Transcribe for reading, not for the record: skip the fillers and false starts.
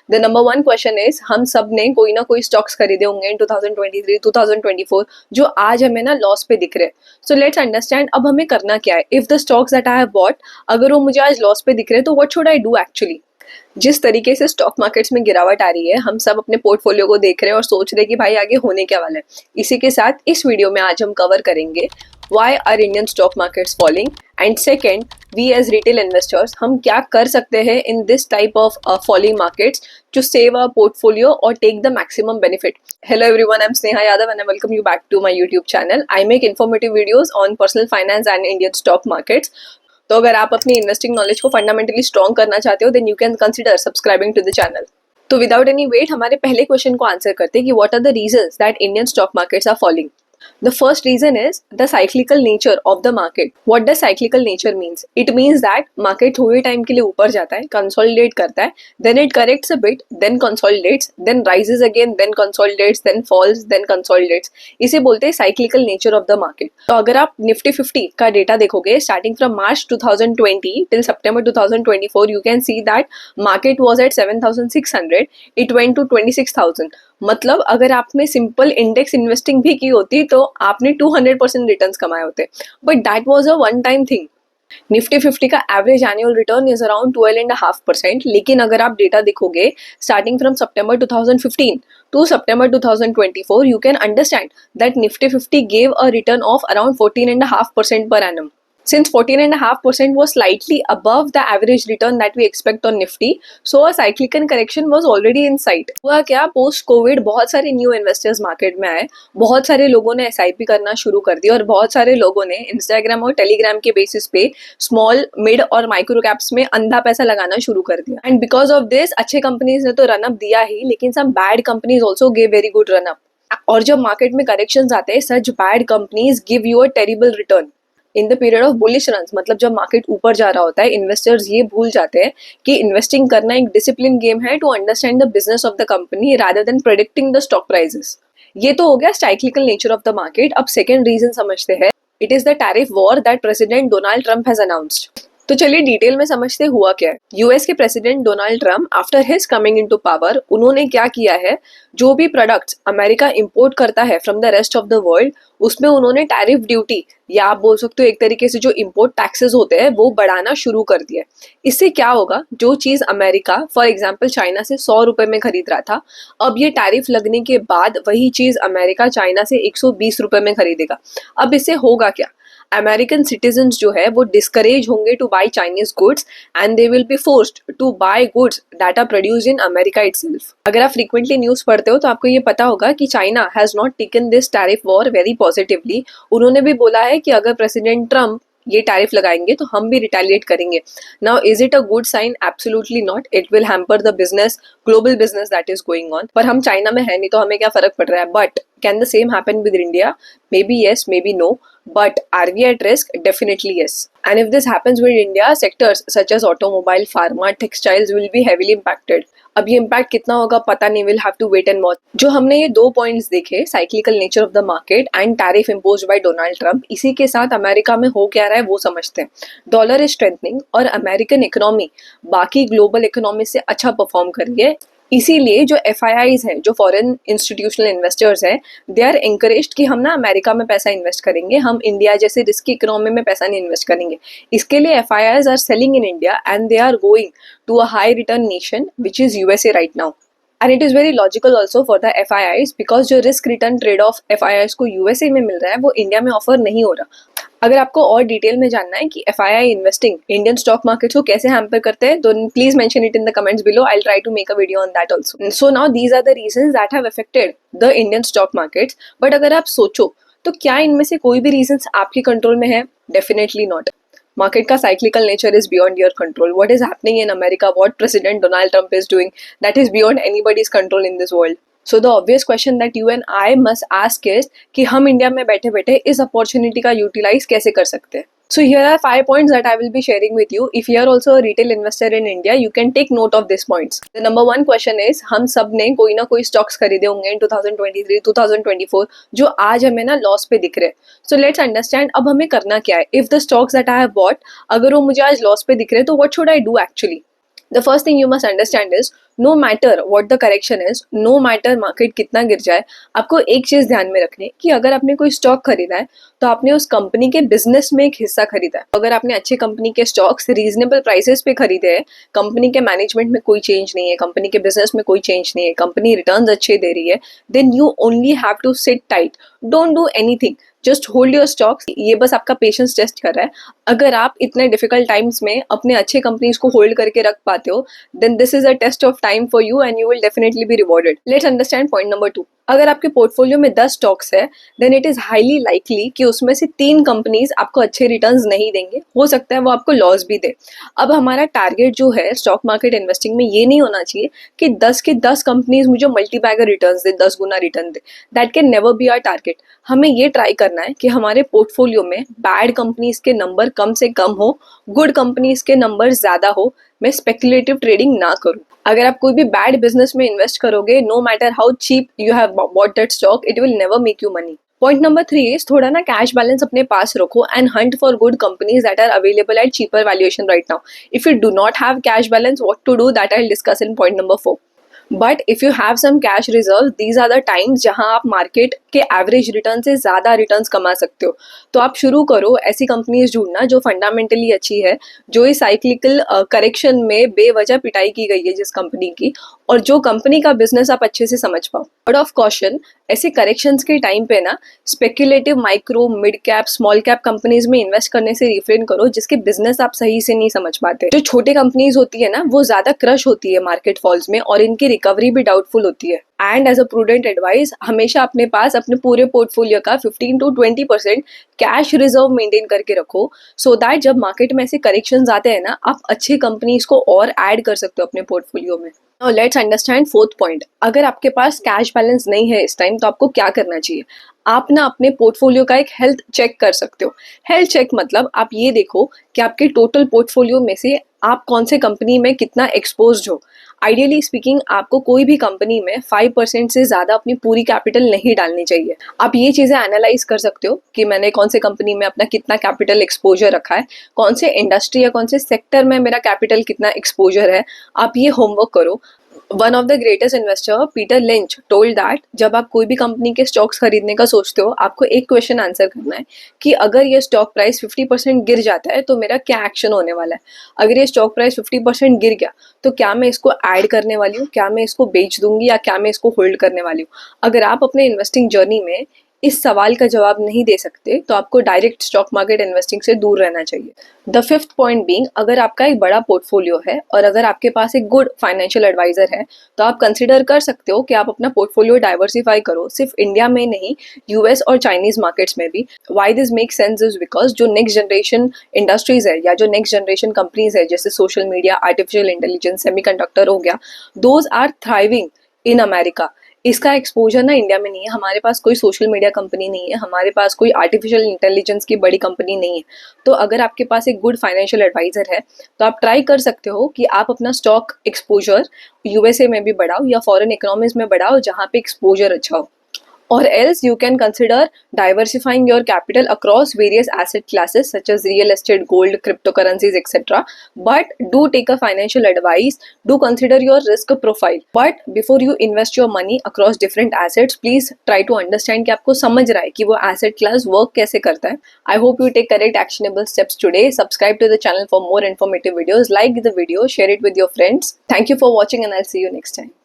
The number one question is, हम सब ने कोई ना कोई स्टॉक्स खरीदे होंगे इन 2023 2024 जो आज हमें ना लॉस पे दिख रहे हैं. सो लेट्स अंडरस्टैंड अब हमें करना क्या है. If the stocks that I have bought, अगर वो मुझे आज लॉस पे दिख रहे हैं तो what should I do actually. जिस तरीके से स्टॉक मार्केट्स में गिरावट आ रही है, हम सब अपने पोर्टफोलियो को देख रहे हैं और सोच रहे हैं कि भाई आगे होने क्या वाला है. इसी के साथ इस वीडियो में आज हम कवर करेंगे why are Indian stock markets falling, and second, we as retail investors हम क्या कर सकते हैं in this type of falling markets to save our portfolio or take the maximum benefit. Hello everyone, I'm Sneha Yadav and I welcome you back to my YouTube channel. I make informative videos on personal finance and Indian stock markets. तो अगर आप अपनी investing knowledge को fundamentally strong करना चाहते हो, then you can consider subscribing to the channel. तो without any wait हमारे पहले क्वेश्चन को आंसर करते हैं कि what are the reasons that Indian stock markets are falling. The first reason is the cyclical nature of the market. What does cyclical nature means? It means that market थोड़े time के लिए ऊपर जाता है, consolidate करता है, then it corrects a bit, then consolidates, then rises again, then consolidates, then falls, then consolidates. इसे बोलते हैं cyclical nature of the market. तो अगर आप Nifty 50 का डेटा देखोगे, starting from March 2020 till September 2024, you can see that market was at 7,600, it went to 26,000. मतलब अगर आपने सिंपल इंडेक्स इन्वेस्टिंग भी की होती तो आपने 200% रिटर्न्स कमाए होते. But that was a one time thing. Nifty 50 का average annual return is around 12.5%. लेकिन अगर आप डेटा देखोगे स्टार्टिंग फ्रॉम सितंबर 2015 टू सितंबर 2024, you can understand that Nifty 50 gave a return of around 14.5% per annum. Since 14.5% was slightly above the average return that we expect on Nifty, so a cyclical correction was already in sight. हुआ क्या, post Covid बहुत सारे new investors market में आए, बहुत सारे लोगों ने SIP करना शुरू कर दिया और बहुत सारे लोगों ने इंस्टाग्राम और टेलीग्राम के बेसिस पे स्मॉल, मिड और माइक्रो कैप्स में अंधा पैसा लगाना शुरू कर दिया. एंड बिकॉज ऑफ दिस अच्छे कंपनीज ने तो रनअप दिया ही, लेकिन some bad companies also gave very good run up. और जब मार्केट में करेक्शंस आते हैं, such bad companies give you a terrible return in the period of bullish runs. मतलब जब मार्केट ऊपर जा रहा होता है, इन्वेस्टर्स ये भूल जाते हैं कि इन्वेस्टिंग करना एक डिसिप्लिन गेम है to understand the business of the company rather than predicting the stock prices. ये तो हो गया cyclical nature of the market. अब सेकेंड रीजन समझते हैं. It is the tariff war that president Donald Trump has announced. तो चलिए detail में समझते हुआ क्या है. यूएस के president Donald Trump after his coming into power, उन्होंने क्या किया है, जो भी प्रोडक्ट्स अमेरिका इंपोर्ट करता है from the rest of the world, उसमें उन्होंने टैरिफ ड्यूटी या आप बोल सकते हो एक तरीके से जो इंपोर्ट टैक्सेस होते हैं वो बढ़ाना शुरू कर दिया. इससे क्या होगा, जो चीज अमेरिका फॉर एग्जांपल चाइना से 100 रुपए में खरीद रहा था, अब ये टैरिफ लगने के बाद वही चीज अमेरिका चाइना से 120 रुपए में खरीदेगा. अब इससे होगा क्या, अमेरिकन सिटीजन्स जो है वो डिस्करेज होंगे to buy Chinese goods and they will be forced to buy goods that are produced in America itself. अगर आप फ्रीक्वेंटली न्यूज पढ़ते हो तो आपको ये पता होगा कि China has not taken this tariff were very positively. उन्होंने भी बोला है कि अगर प्रेसिडेंट ट्रम्प ये टैरिफ लगाएंगे तो हम भी रिटेलिएट करेंगे. Now is it a good sign? Absolutely not. It will hamper the business, global business that is going on. पर हम चाइना में है नहीं तो हमें क्या फर्क पड़ रहा है. But can the same happen with India? Maybe yes, maybe no. But are we at risk? Definitely yes. And if this happens with India, sectors such as automobile, pharma, textiles will be heavily impacted. अब ये impact कितना होगा पता नहीं, will have to wait and watch. जो हमने ये दो पॉइंट्स देखे, cyclical nature of the market and tariff imposed by Donald Trump, इसी के साथ अमेरिका में हो क्या रहा है वो समझते हैं. डॉलर इज स्ट्रेंथनिंग और अमेरिकन इकोनॉमी बाकी ग्लोबल इकोनॉमी से अच्छा परफॉर्म कर रही है. इसीलिए जो FIIs हैं, जो फॉरेन इंस्टीट्यूशनल इन्वेस्टर्स हैं, दे आर एंकरेज्ड कि हम ना अमेरिका में पैसा इन्वेस्ट करेंगे, हम इंडिया जैसे रिस्की इकोनॉमी में पैसा नहीं इन्वेस्ट करेंगे. इसके लिए FIIs are selling in India and they are going to a high return nation which is USA right now. And it is very logical also for the FIIs because जो risk return trade off FIIs को USA में मिल रहा है वो India में offer नहीं हो रहा. अगर आपको और डिटेल में जानना है कि FII investing Indian stock market को कैसे हैम्पर करते हैं, तो please mention it in the comments below. I will try to make a video on that also. So now these are the reasons that have affected the Indian stock markets. But अगर आप सोचो तो क्या इनमें से कोई भी reasons आपके कंट्रोल में है? Definitely not. Market का cyclical nature is beyond your control. What is happening in America, what President Donald Trump is doing, that is beyond anybody's control in this world. So the obvious question that you and I must ask is कि हम India में बैठे बैठे इस opportunity का utilise कैसे कर सकते हैं. So here are 5 points that I will be sharing with you. If you are also a retail investor in India, you can take note of these points. The number one question is, हम सब ने कोई ना कोई stocks खरीदे होंगे in 2023 2024 जो आज हमें ना लॉस पे दिख रहे हैं. So let's understand अब हमें करना क्या है. If the stocks that I have bought, अगर वो मुझे आज लॉस पे दिख रहे हैं तो what should I do actually? The first thing you must understand is no matter what the correction is, no matter market कितना गिर जाए, आपको एक चीज ध्यान में रखनी है कि अगर आपने कोई स्टॉक खरीदा है तो आपने उस कंपनी के बिजनेस में एक हिस्सा खरीदा है। अगर आपने अच्छी कंपनी के स्टॉक्स रीजनेबल प्राइसेस पे खरीदे हैं, कंपनी के मैनेजमेंट में कोई चेंज नहीं है, कंपनी के बिजनेस में कोई चेंज नहीं है, कंपनी रिटर्न्स अच्छे दे रही है, then you only have to sit tight, don't do anything, just hold your stocks. ये बस आपका पेशेंस टेस्ट कर रहा है। अगर आप इतने डिफिकल्ट टाइम्स में अपने अच्छे कंपनीज को होल्ड करके रख पाते हो, then this is a test of time for you and you will definitely be rewarded. Let's understand point number 2। अगर आपके पोर्टफोलियो में 10 स्टॉक्स है, then it is highly likely कि उसमें से 3 कंपनीज आपको अच्छे रिटर्न्स नहीं देंगे, हो सकता है वो आपको लॉस भी दे। अब हमारा टारगेट जो है स्टॉक मार्केट इन्वेस्टिंग में ये नहीं होना चाहिए कि 10 के 10 कंपनीज मुझे मल्टी बैगर रिटर्न्स दे, 10 गुना रिटर्न दे। That can never be our target. हमें ये ट्राई करना है कि हमारे पोर्टफोलियो में बैड कंपनीज के नंबर कम से कम हो, गुड कंपनीज के नंबर ज्यादा हो। मैं स्पेकुलेटिव ट्रेडिंग ना करूं। अगर आप कोई भी बैड बिजनेस में इन्वेस्ट करोगे, no matter how cheap you have bought that stock, it will never make you money. Point number 3 is थोड़ा ना कैश बैलेंस अपने पास रखो and hunt for good companies that are available at cheaper valuation right now. If you do not have cash balance, what to do, that I will discuss in point number 4। But if you have some cash reserve, these are the times जहां आप market के average return से ज्यादा returns कमा सकते हो। तो आप शुरू करो ऐसी कंपनीज ढूंढना जो फंडामेंटली अच्छी है, जो इस साइक्लिकल करेक्शन में बेवजह पिटाई की गई है जिस कंपनी की, और जो कंपनी का बिजनेस आप अच्छे से समझ पाओ। वर्ड ऑफ कॉशन, ऐसे करेक्शंस के टाइम पे ना speculative micro, mid cap, small cap companies में इन्वेस्ट करने से रिफ्रेन करो जिसके बिजनेस आप सही से नहीं समझ पाते। जो छोटे कंपनीज होती है ना, वो ज्यादा क्रश होती है मार्केट फॉल्स में और इनकी रिकवरी भी डाउटफुल होती है। And as a prudent advice, हमेशा अपने पास अपने पूरे पोर्टफोलियो का 15 to 20% कैश रिजर्व मेंटेन करके रखो, सो दैट जब मार्केट में ऐसे करेक्शंस आते हैं ना, आप अच्छी कंपनीज को और ऐड कर सकते हो अपने पोर्टफोलियो में। Now let's understand 4th point. अगर आपके पास कैश बैलेंस नहीं है इस टाइम, तो आपको क्या करना चाहिए? आप ना अपने पोर्टफोलियो का एक हेल्थ चेक कर सकते हो। हेल्थ चेक मतलब आप ये देखो कि आपके टोटल पोर्टफोलियो में से आप कौन से कंपनी में कितना एक्सपोज्ड हो। आइडियली स्पीकिंग, आपको कोई भी कंपनी में 5% से ज्यादा अपनी पूरी कैपिटल नहीं डालनी चाहिए। आप ये चीजें एनालाइज कर सकते हो कि मैंने कौन से कंपनी में अपना कितना कैपिटल एक्सपोजर रखा है, कौन से इंडस्ट्री या कौन से सेक्टर में मेरा कैपिटल कितना एक्सपोजर है। आप ये होमवर्क करो। One of the greatest investor Peter lynch told that जब आप कोई भी कंपनी के स्टॉक्स खरीदने का सोचते हो, आपको एक क्वेश्चन आंसर करना है कि अगर ये स्टॉक प्राइस 50% गिर जाता है तो मेरा क्या एक्शन होने वाला है। अगर ये स्टॉक प्राइस 50% गिर गया तो क्या मैं इसको ऐड करने वाली हूँ, क्या मैं इसको बेच दूंगी, या क्या मैं इसको होल्ड करने वाली हूँ। अगर आप अपने इन्वेस्टिंग जर्नी में इस सवाल का जवाब नहीं दे सकते तो आपको डायरेक्ट स्टॉक मार्केट इन्वेस्टिंग से दूर रहना चाहिए। द 5th पॉइंट बीइंग, अगर आपका एक बड़ा पोर्टफोलियो है और अगर आपके पास एक गुड फाइनेंशियल एडवाइजर है, तो आप कंसिडर कर सकते हो कि आप अपना पोर्टफोलियो डाइवर्सिफाई करो, सिर्फ इंडिया में नहीं, यूएस और चाइनीज मार्केट्स में भी। Why this make sense is because जो नेक्स्ट जनरेशन इंडस्ट्रीज है या जो नेक्स्ट जनरेशन कंपनीज है, जैसे social media, artificial intelligence, semiconductor हो गया, those are thriving in America. इसका एक्सपोजर ना इंडिया में नहीं है। हमारे पास कोई सोशल मीडिया कंपनी नहीं है, हमारे पास कोई आर्टिफिशियल इंटेलिजेंस की बड़ी कंपनी नहीं है। तो अगर आपके पास एक गुड फाइनेंशियल एडवाइजर है तो आप ट्राई कर सकते हो कि आप अपना स्टॉक एक्सपोजर यूएसए में भी बढ़ाओ या फॉरेन इकोनॉमीज में बढ़ाओ जहाँ पे एक्सपोजर अच्छा हो। Or else you can consider diversifying your capital across various asset classes such as real estate, gold, cryptocurrencies, etc. But do take a financial advice. Do consider your risk profile. But before you invest your money across different assets, please try to understand कि आपको समझ रहा है कि वो asset class work कैसे करता है. I hope you take correct actionable steps today. Subscribe to the channel for more informative videos. Like the video, share it with your friends. Thank you for watching and I'll see you next time.